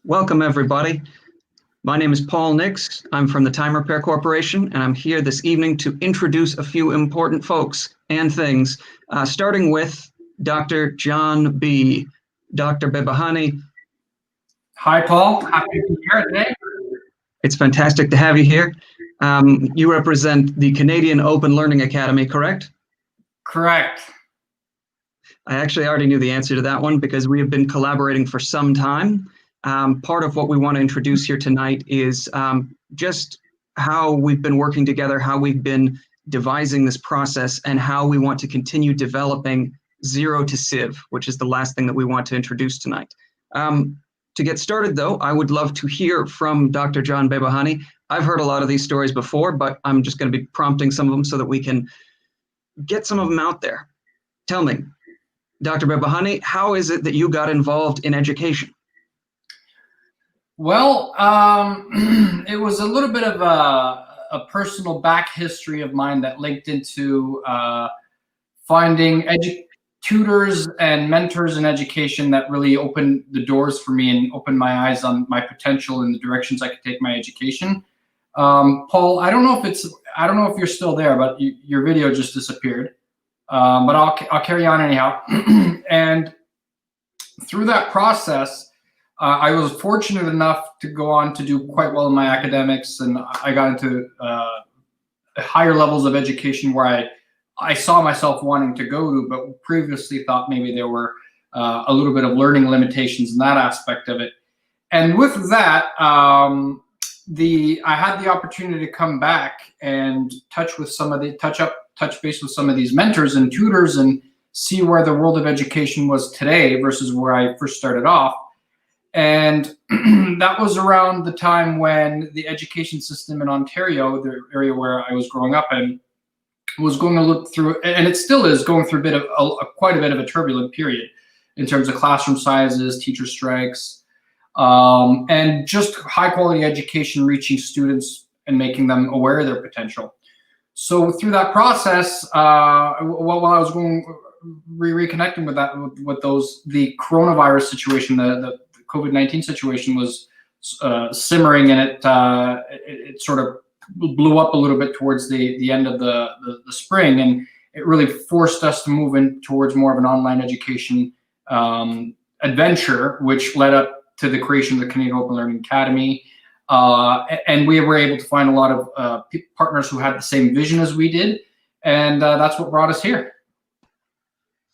Welcome, everybody. My name is Paul Nix. I'm from the Time Repair Corporation, and I'm here this evening to introduce a few important folks and things, starting with Dr. John B. Dr. Behbahani. Hi, Paul. Happy to be here today. It's fantastic to have you here. You represent the Canadian Open Learning Academy, correct? Correct. I actually already knew the answer to that one because we have been collaborating for some time. Part of what we want to introduce here tonight is just how we've been working together, how we've been devising this process, and how we want to continue developing Zero to Civ, which is the last thing that we want to introduce tonight. To get started, though, I would love to hear from Dr. John Behbahani. I've heard a lot of these stories before, but I'm just going to be prompting some of them so that we can get some of them out there. Tell me, Dr. Behbahani, how is it that you got involved in education? Well, it was a little bit of a personal back history of mine that linked into finding tutors and mentors in education that really opened the doors for me and opened my eyes on my potential and the directions I could take my education. Paul, I don't know if you're still there, but your video just disappeared. But I'll carry on anyhow. And through that process, I was fortunate enough to go on to do quite well in my academics, and I got into higher levels of education where I saw myself wanting to go to, but previously thought maybe there were a little bit of learning limitations in that aspect of it. And with that, I had the opportunity to come back and touch base with some of these mentors and tutors and see where the world of education was today versus where I first started off. And that was around the time when the education system in Ontario, the area where I was growing up in, was going to look through, and it still is going through quite a bit of a turbulent period in terms of classroom sizes, teacher strikes, and just high quality education reaching students and making them aware of their potential. So through that process, while I was reconnecting with the coronavirus situation, the COVID-19 situation was simmering, and it sort of blew up a little bit towards the end of the spring, and it really forced us to move in towards more of an online education adventure, which led up to the creation of the Canadian Open Learning Academy. And we were able to find a lot of partners who had the same vision as we did, and that's what brought us here.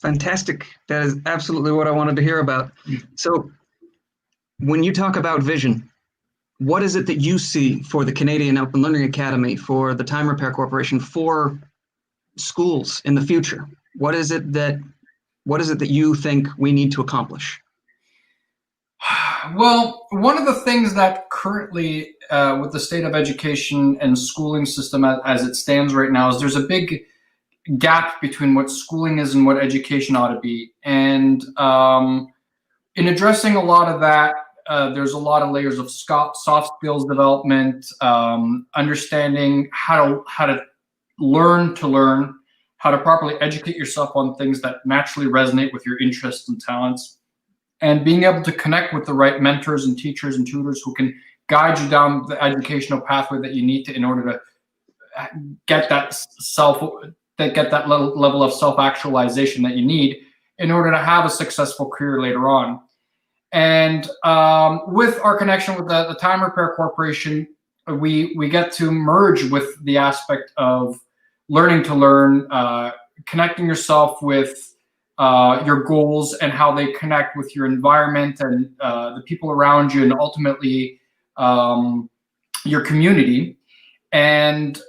Fantastic. That is absolutely what I wanted to hear about. So when you talk about vision, what is it that you see for the Canadian Open Learning Academy, for the Time Repair Corporation, for schools in the future? What is it that you think we need to accomplish? Well, one of the things that currently, with the state of education and schooling system as it stands right now, is there's a big gap between what schooling is and what education ought to be. And in addressing a lot of that, there's a lot of layers of soft skills development, understanding how to learn, how to properly educate yourself on things that naturally resonate with your interests and talents, and being able to connect with the right mentors and teachers and tutors who can guide you down the educational pathway that you need to in order to get that level of self-actualization that you need in order to have a successful career later on. And with our connection with the Time Repair Corporation, we get to merge with the aspect of learning to learn, connecting yourself with your goals and how they connect with your environment and the people around you, and ultimately your community, and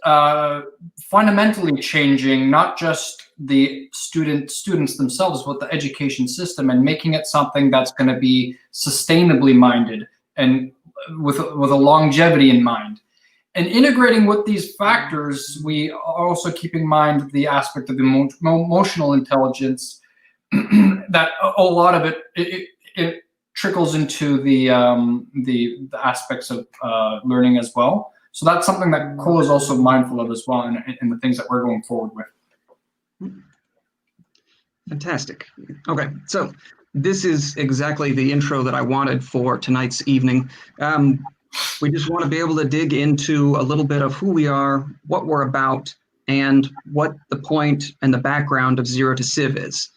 fundamentally changing not just the students themselves, but the education system, and making it something that's going to be sustainably minded and with a longevity in mind. And integrating with these factors, we are also keeping in mind the aspect of emotional intelligence that a lot of it trickles into the aspects of learning as well. So that's something that Cole is also mindful of as well in the things that we're going forward with. Fantastic. Okay, so this is exactly the intro that I wanted for tonight's evening. We just want to be able to dig into a little bit of who we are, what we're about, and what the point and the background of Zero to Civ is.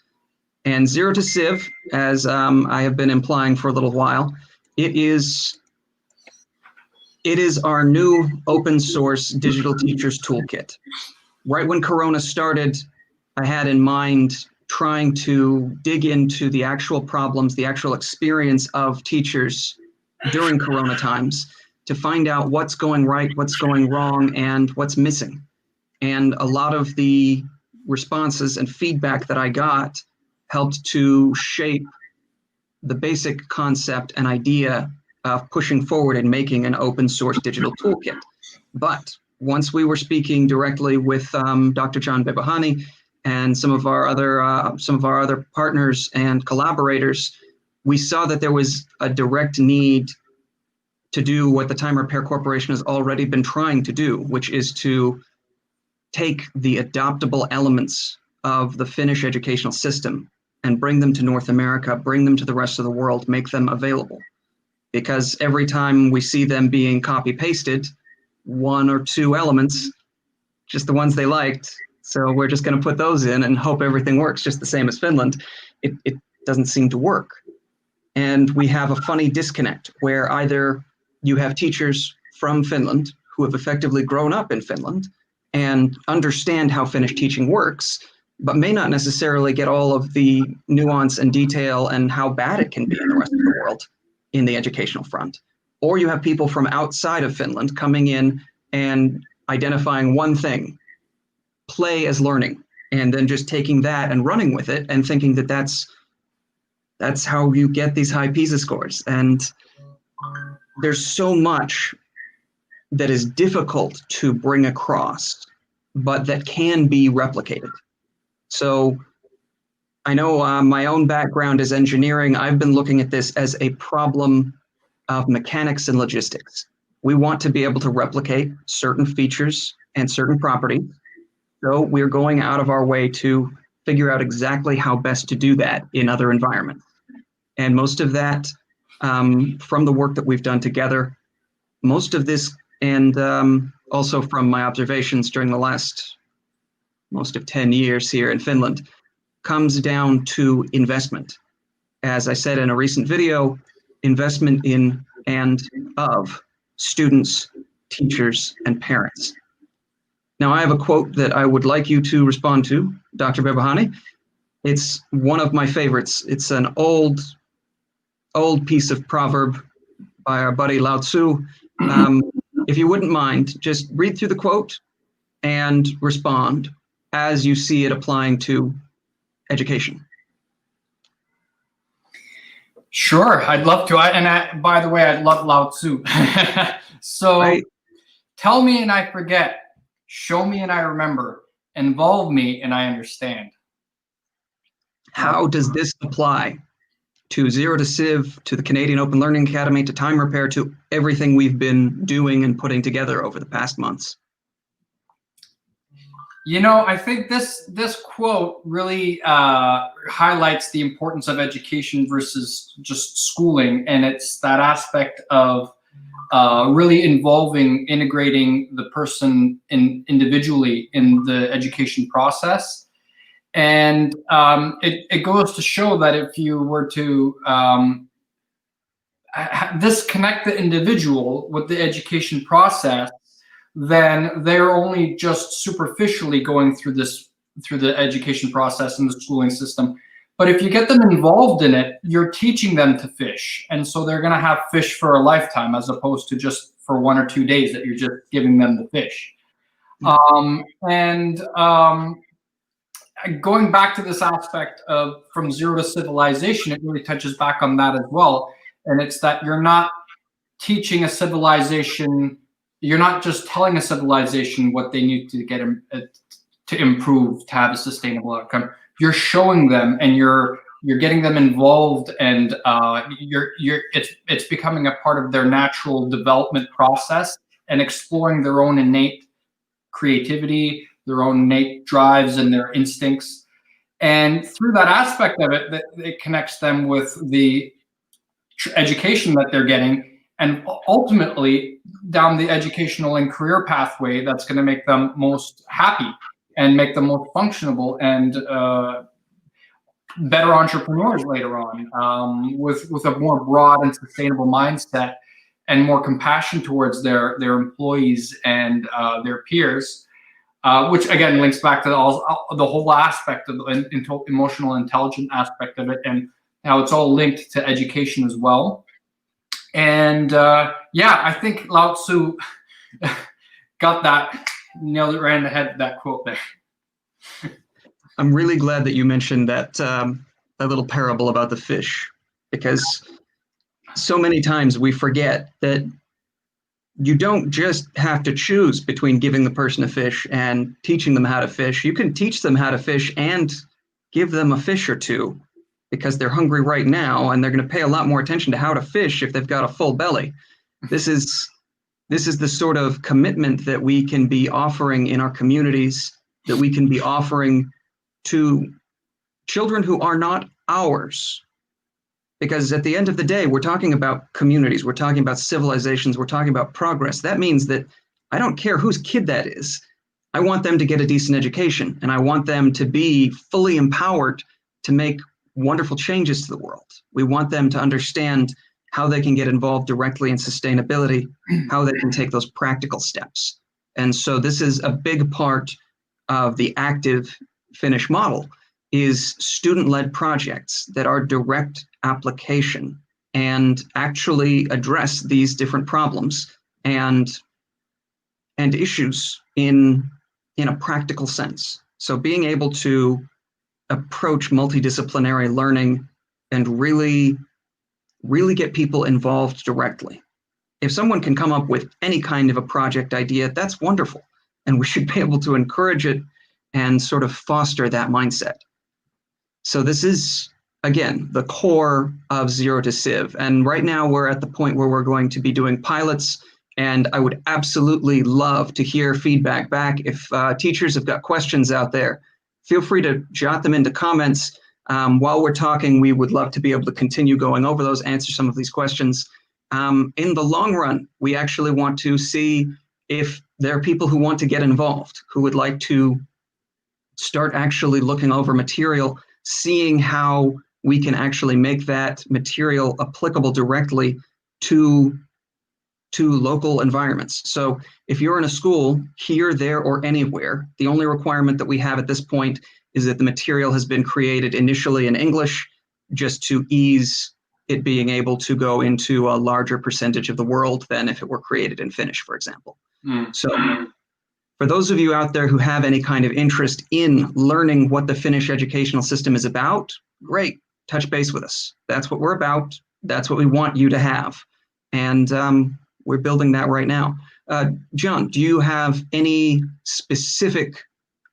And Zero to Civ, as I have been implying for a little while, it is our new open source digital teachers toolkit. Right when Corona started, I had in mind trying to dig into the actual problems, the actual experience of teachers during Corona times to find out what's going right, what's going wrong, and what's missing. And a lot of the responses and feedback that I got helped to shape the basic concept and idea of pushing forward and making an open source digital toolkit. But once we were speaking directly with Dr. John Behbahani and some of our other partners and collaborators, we saw that there was a direct need to do what the Time Repair Corporation has already been trying to do, which is to take the adoptable elements of the Finnish educational system and bring them to North America, bring them to the rest of the world, make them available. Because every time we see them being copy-pasted, one or two elements, just the ones they liked, so we're just going to put those in and hope everything works just the same as Finland. It doesn't seem to work. And we have a funny disconnect where either you have teachers from Finland who have effectively grown up in Finland and understand how Finnish teaching works, but may not necessarily get all of the nuance and detail and how bad it can be in the rest of the world in the educational front. Or you have people from outside of Finland coming in and identifying one thing, play as learning, and then just taking that and running with it and thinking that that's how you get these high PISA scores. And there's so much that is difficult to bring across, but that can be replicated. So I know my own background is engineering. I've been looking at this as a problem of mechanics and logistics. We want to be able to replicate certain features and certain properties. So we're going out of our way to figure out exactly how best to do that in other environments. And most of that, from the work that we've done together, most of this, and also from my observations during the last most of 10 years here in Finland, comes down to investment. As I said in a recent video, investment in and of students, teachers, and parents. Now, I have a quote that I would like you to respond to, Dr. Behbahani. It's one of my favorites. It's an old piece of proverb by our buddy Lao Tzu. If you wouldn't mind, just read through the quote and respond as you see it applying to education. Sure, I'd love to. By the way, I love Lao Tzu. So, tell me and I forget. Show me and I remember. Involve me and I understand. How does this apply to Zero to Civ, to the Canadian Open Learning Academy, to Time Repair, to everything we've been doing and putting together over the past months? You know, I think this quote really highlights the importance of education versus just schooling, and it's that aspect of really integrating the person individually in the education process. And it goes to show that if you were to disconnect the individual with the education process, then they're only just superficially going through the education process and the schooling system. But if you get them involved in it, you're teaching them to fish. And so they're going to have fish for a lifetime, as opposed to just for 1 or 2 days that you're just giving them the fish. Going back to this aspect of from zero to civilization, it really touches back on that as well. And it's that you're not teaching a civilization, you're not just telling a civilization what they need to get to improve, to have a sustainable outcome. You're showing them, and you're getting them involved, and it's becoming a part of their natural development process and exploring their own innate creativity, their own innate drives and their instincts. And through that aspect of it, that it connects them with the education that they're getting, and ultimately down the educational and career pathway that's going to make them most happy and make them more functional and better entrepreneurs later on, with a more broad and sustainable mindset and more compassion towards their employees and their peers, which again links back to the whole aspect of the emotional intelligence aspect of it, and how it's all linked to education as well. And yeah, I think Lao Tzu nailed it right in the head, that quote there. I'm really glad that you mentioned that little parable about the fish, because so many times we forget that you don't just have to choose between giving the person a fish and teaching them how to fish. You can teach them how to fish and give them a fish or two, because they're hungry right now and they're going to pay a lot more attention to how to fish if they've got a full belly. This is the sort of commitment that we can be offering in our communities, that we can be offering to children who are not ours. Because at the end of the day, we're talking about communities, we're talking about civilizations, we're talking about progress. That means that I don't care whose kid that is. I want them to get a decent education, and I want them to be fully empowered to make wonderful changes to the world. We want them to understand how they can get involved directly in sustainability, how they can take those practical steps. And so this is a big part of the active Finnish model, is student-led projects that are direct application and actually address these different problems and issues in a practical sense. So being able to approach multidisciplinary learning and really get people involved directly. If someone can come up with any kind of a project idea, that's wonderful. And we should be able to encourage it and sort of foster that mindset. So this is, again, the core of Zero to Civ. And right now we're at the point where we're going to be doing pilots. And I would absolutely love to hear feedback back. If teachers have got questions out there, feel free to jot them into comments. While we're talking, we would love to be able to continue going over those, answer some of these questions. In the long run, we actually want to see if there are people who want to get involved, who would like to start actually looking over material, seeing how we can actually make that material applicable directly to local environments. So if you're in a school here, there, or anywhere, the only requirement that we have at this point is that the material has been created initially in English, just to ease it being able to go into a larger percentage of the world than if it were created in Finnish, for example. So for those of you out there who have any kind of interest in learning what the Finnish educational system is about, great, touch base with us. That's what we're about. That's what we want you to have. And we're building that right now. John, do you have any specific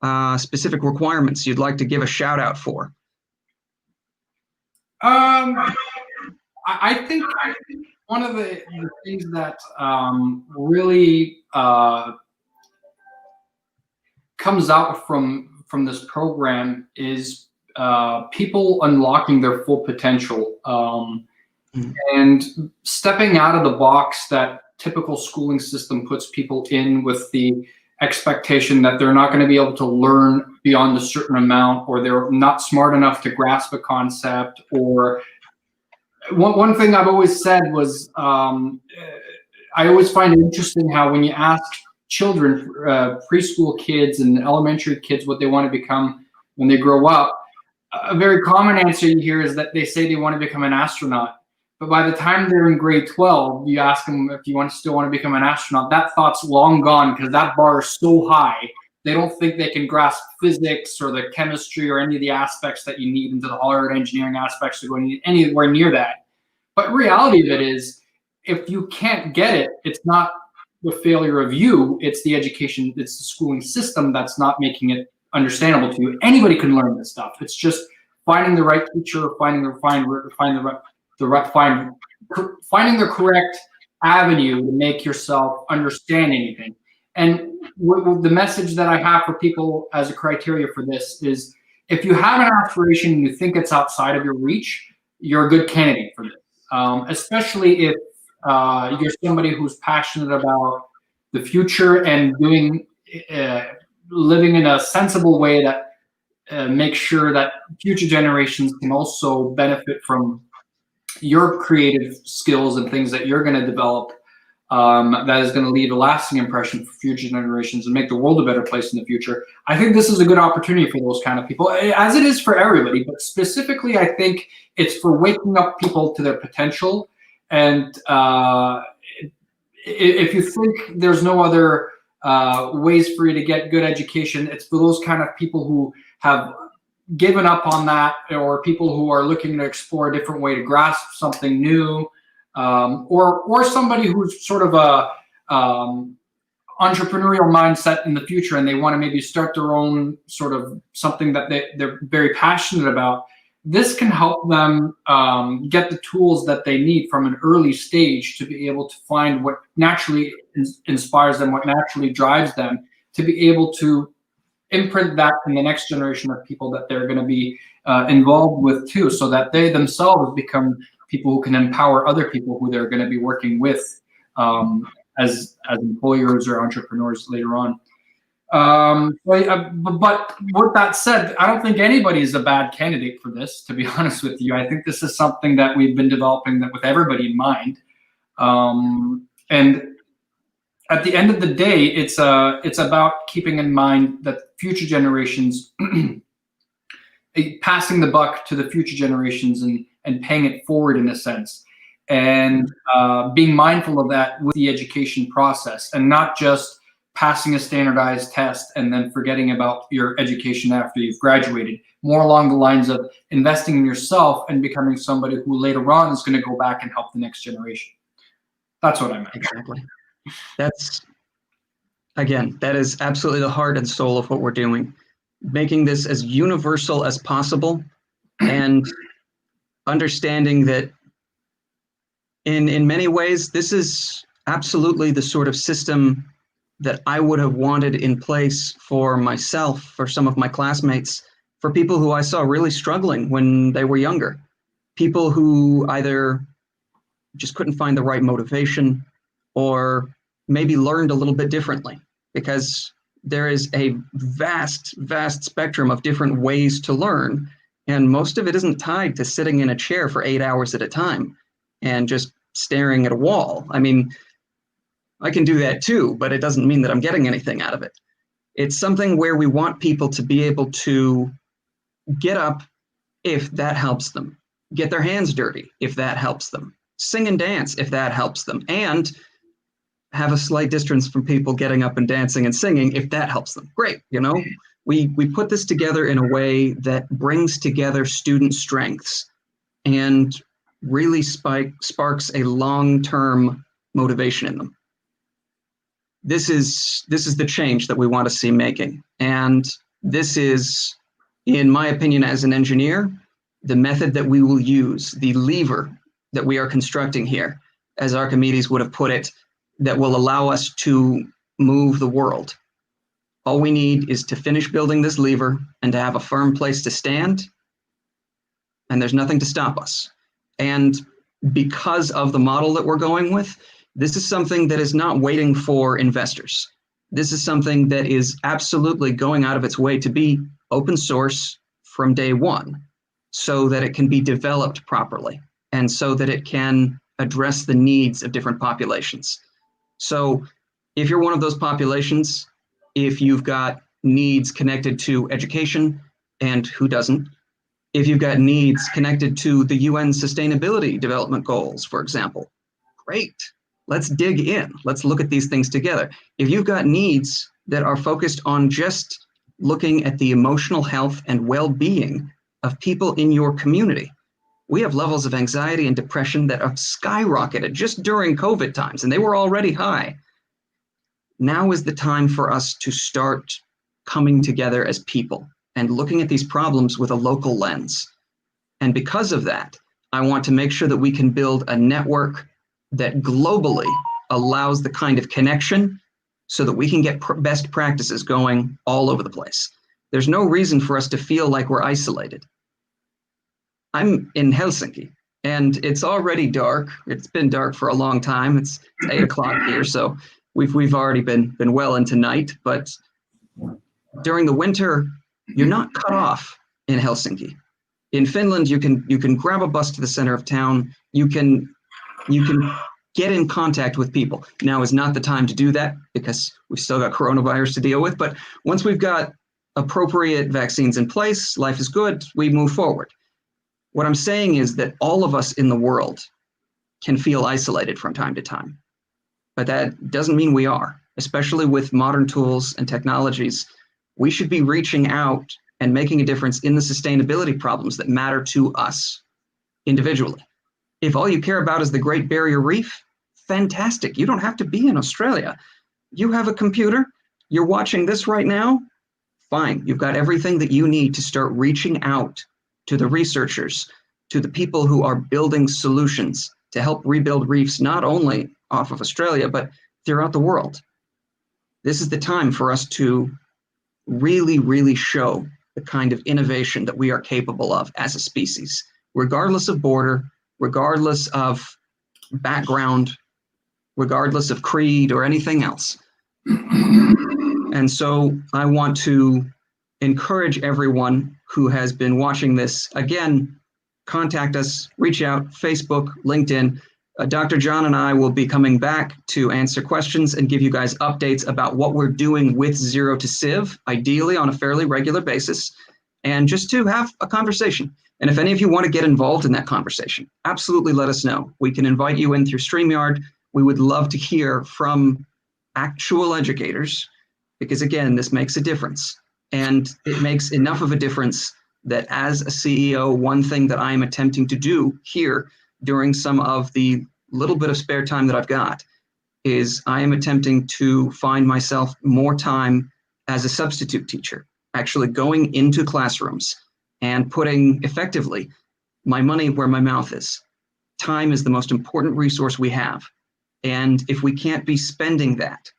requirements you'd like to give a shout out for? I think one of the things that really comes out from this program is people unlocking their full potential, and stepping out of the box that typical schooling system puts people in, with the expectation that they're not going to be able to learn beyond a certain amount, or they're not smart enough to grasp a concept. Or one thing I've always said was, I always find it interesting how when you ask children, preschool kids and elementary kids, what they want to become when they grow up, a very common answer you hear is that they say they want to become an astronaut. But by the time they're in grade 12, you ask them if you still want to become an astronaut. That thought's long gone, because that bar is so high. They don't think they can grasp physics or the chemistry or any of the aspects that you need into the hard engineering aspects to go anywhere near that. But reality of it is, if you can't get it, it's not the failure of you, it's the education, it's the schooling system that's not making it understandable to you. Anybody can learn this stuff. It's just finding the right teacher, finding the correct avenue to make yourself understand anything. And the message that I have for people as a criteria for this is, if you have an aspiration and you think it's outside of your reach, you're a good candidate for this. Especially if you're somebody who's passionate about the future and living in a sensible way that makes sure that future generations can also benefit from your creative skills and things that you're going to develop, that is going to leave a lasting impression for future generations and make the world a better place in the future. I think this is a good opportunity for those kind of people, as it is for everybody, but specifically I think it's for waking up people to their potential. And if you think there's no other ways for you to get good education, it's for those kind of people who have given up on that, or people who are looking to explore a different way to grasp something new, or somebody who's sort of a entrepreneurial mindset in the future, and they want to maybe start their own sort of something that they're very passionate about. This can help them get the tools that they need from an early stage to be able to find what naturally inspires them, what naturally drives them, to be able to imprint that in the next generation of people that they're going to be involved with too, so that they themselves become people who can empower other people who they're going to be working with as employers or entrepreneurs later on. But with that said, I don't think anybody is a bad candidate for this, to be honest with you. I think this is something that we've been developing with everybody in mind. And at the end of the day, it's about keeping in mind that future generations, passing the buck to the future generations and paying it forward in a sense, and being mindful of that with the education process, and not just passing a standardized test and then forgetting about your education after you've graduated. More along the lines of investing in yourself and becoming somebody who later on is going to go back and help the next generation. That's what I meant. Exactly. That is absolutely the heart and soul of what we're doing. Making this as universal as possible, and understanding that in many ways, this is absolutely the sort of system that I would have wanted in place for myself, for some of my classmates, for people who I saw really struggling when they were younger. People who either just couldn't find the right motivation, or maybe learned a little bit differently, because there is a vast, vast spectrum of different ways to learn. And most of it isn't tied to sitting in a chair for 8 hours at a time and just staring at a wall. I mean, I can do that too, but it doesn't mean that I'm getting anything out of it. It's something where we want people to be able to get up if that helps them, get their hands dirty if that helps them, sing and dance if that helps them, and have a slight distance from people getting up and dancing and singing if that helps them. Great, we put this together in a way that brings together student strengths and really sparks a long-term motivation in them. This is the change that we want to see making. And this is, in my opinion, as an engineer, the method that we will use, the lever that we are constructing here, as Archimedes would have put it, that will allow us to move the world. All we need is to finish building this lever and to have a firm place to stand, and there's nothing to stop us. And because of the model that we're going with, this is something that is not waiting for investors. This is something that is absolutely going out of its way to be open source from day one, so that it can be developed properly and so that it can address the needs of different populations. So if you're one of those populations, if you've got needs connected to education, and who doesn't, if you've got needs connected to the UN Sustainability Development Goals, for example, great. Let's dig in. Let's look at these things together. If you've got needs that are focused on just looking at the emotional health and well-being of people in your community, we have levels of anxiety and depression that have skyrocketed just during COVID times, and they were already high. Now is the time for us to start coming together as people and looking at these problems with a local lens. And because of that, I want to make sure that we can build a network that globally allows the kind of connection so that we can get best practices going all over the place. There's no reason for us to feel like we're isolated. I'm in Helsinki, and it's already dark. It's been dark for a long time. It's 8 o'clock here, so we've already been well into night. But during the winter, you're not cut off in Helsinki. In Finland, you can grab a bus to the center of town. You can get in contact with people. Now is not the time to do that because we've still got coronavirus to deal with. But once we've got appropriate vaccines in place, life is good, we move forward. What I'm saying is that all of us in the world can feel isolated from time to time. But that doesn't mean we are, especially with modern tools and technologies. We should be reaching out and making a difference in the sustainability problems that matter to us individually. If all you care about is the Great Barrier Reef, fantastic. You don't have to be in Australia. You have a computer, you're watching this right now, fine. You've got everything that you need to start reaching out to the researchers, to the people who are building solutions to help rebuild reefs, not only off of Australia, but throughout the world. This is the time for us to really, really show the kind of innovation that we are capable of as a species, regardless of border, regardless of background, regardless of creed or anything else. And so I want to encourage everyone who has been watching this, again, contact us, reach out, Facebook, LinkedIn. Dr. John and I will be coming back to answer questions and give you guys updates about what we're doing with Zero to Civ, ideally on a fairly regular basis, and just to have a conversation. And if any of you want to get involved in that conversation, absolutely let us know. We can invite you in through StreamYard. We would love to hear from actual educators, because again, this makes a difference. And it makes enough of a difference that as a CEO, one thing that I am attempting to do here during some of the little bit of spare time that I've got is I am attempting to find myself more time as a substitute teacher, actually going into classrooms and putting effectively my money where my mouth is. Time is the most important resource we have. And if we can't be spending that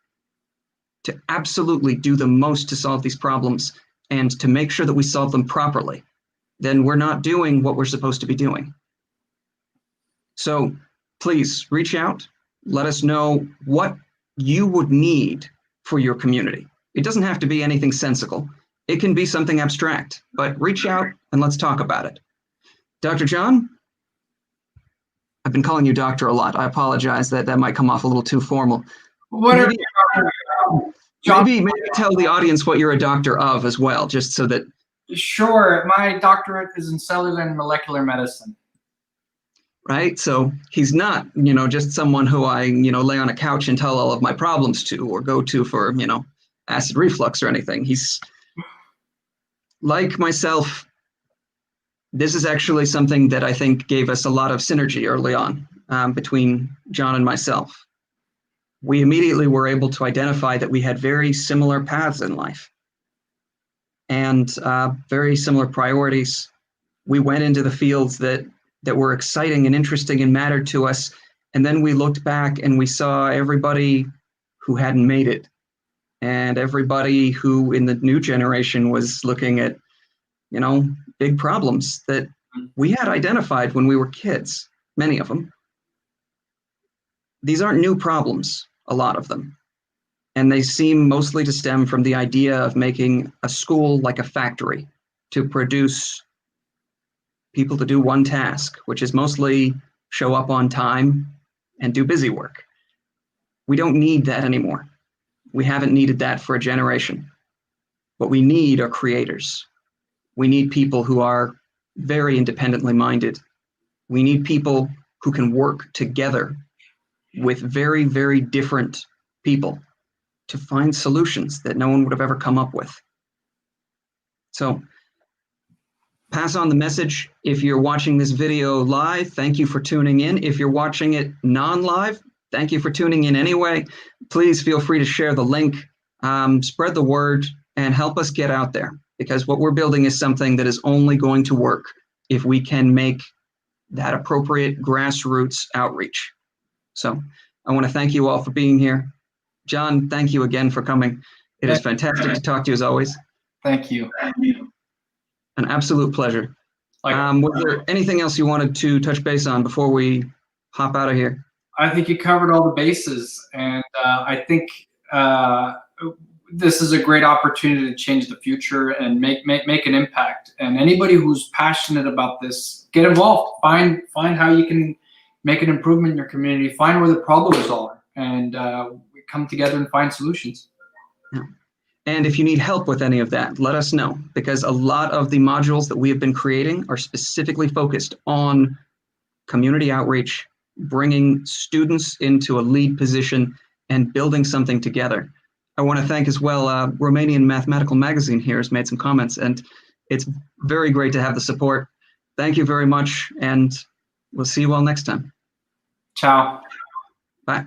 to absolutely do the most to solve these problems and to make sure that we solve them properly, then we're not doing what we're supposed to be doing. So please reach out, let us know what you would need for your community. It doesn't have to be anything sensical. It can be something abstract, but reach out and let's talk about it. Dr. John, I've been calling you doctor a lot. I apologize that might come off a little too formal. Whatever. Maybe tell the audience what you're a doctor of as well, just so that. Sure, my doctorate is in cellular and molecular medicine. Right, so he's not, just someone who I, lay on a couch and tell all of my problems to, or go to for, acid reflux or anything. He's like myself. This is actually something that I think gave us a lot of synergy early on between John and myself. We immediately were able to identify that we had very similar paths in life and very similar priorities. We went into the fields that were exciting and interesting and mattered to us. And then we looked back and we saw everybody who hadn't made it and everybody who in the new generation was looking at, big problems that we had identified when we were kids, many of them. These aren't new problems, a lot of them. And they seem mostly to stem from the idea of making a school like a factory to produce people to do one task, which is mostly show up on time and do busy work. We don't need that anymore. We haven't needed that for a generation. What we need are creators. We need people who are very independently minded. We need people who can work together with very, very different people to find solutions that no one would have ever come up with. So pass on the message. If you're watching this video live, thank you for tuning in. If you're watching it non-live, thank you for tuning in anyway. Please feel free to share the link, spread the word, and help us get out there, because what we're building is something that is only going to work if we can make that appropriate grassroots outreach. So I want to thank you all for being here. John, thank you again for coming. It is fantastic to talk to you as always. Thank you. An absolute pleasure. Like, Was there anything else you wanted to touch base on before we hop out of here? I think you covered all the bases, and I think this is a great opportunity to change the future and make an impact. And anybody who's passionate about this, get involved. Find how you can make an improvement in your community. Find where the problems are, and we come together and find solutions. Yeah. And if you need help with any of that, let us know, because a lot of the modules that we have been creating are specifically focused on community outreach, bringing students into a lead position and building something together. I want to thank as well, Romanian Mathematical Magazine here has made some comments, and it's very great to have the support. Thank you very much, and we'll see you all next time. Ciao. Bye.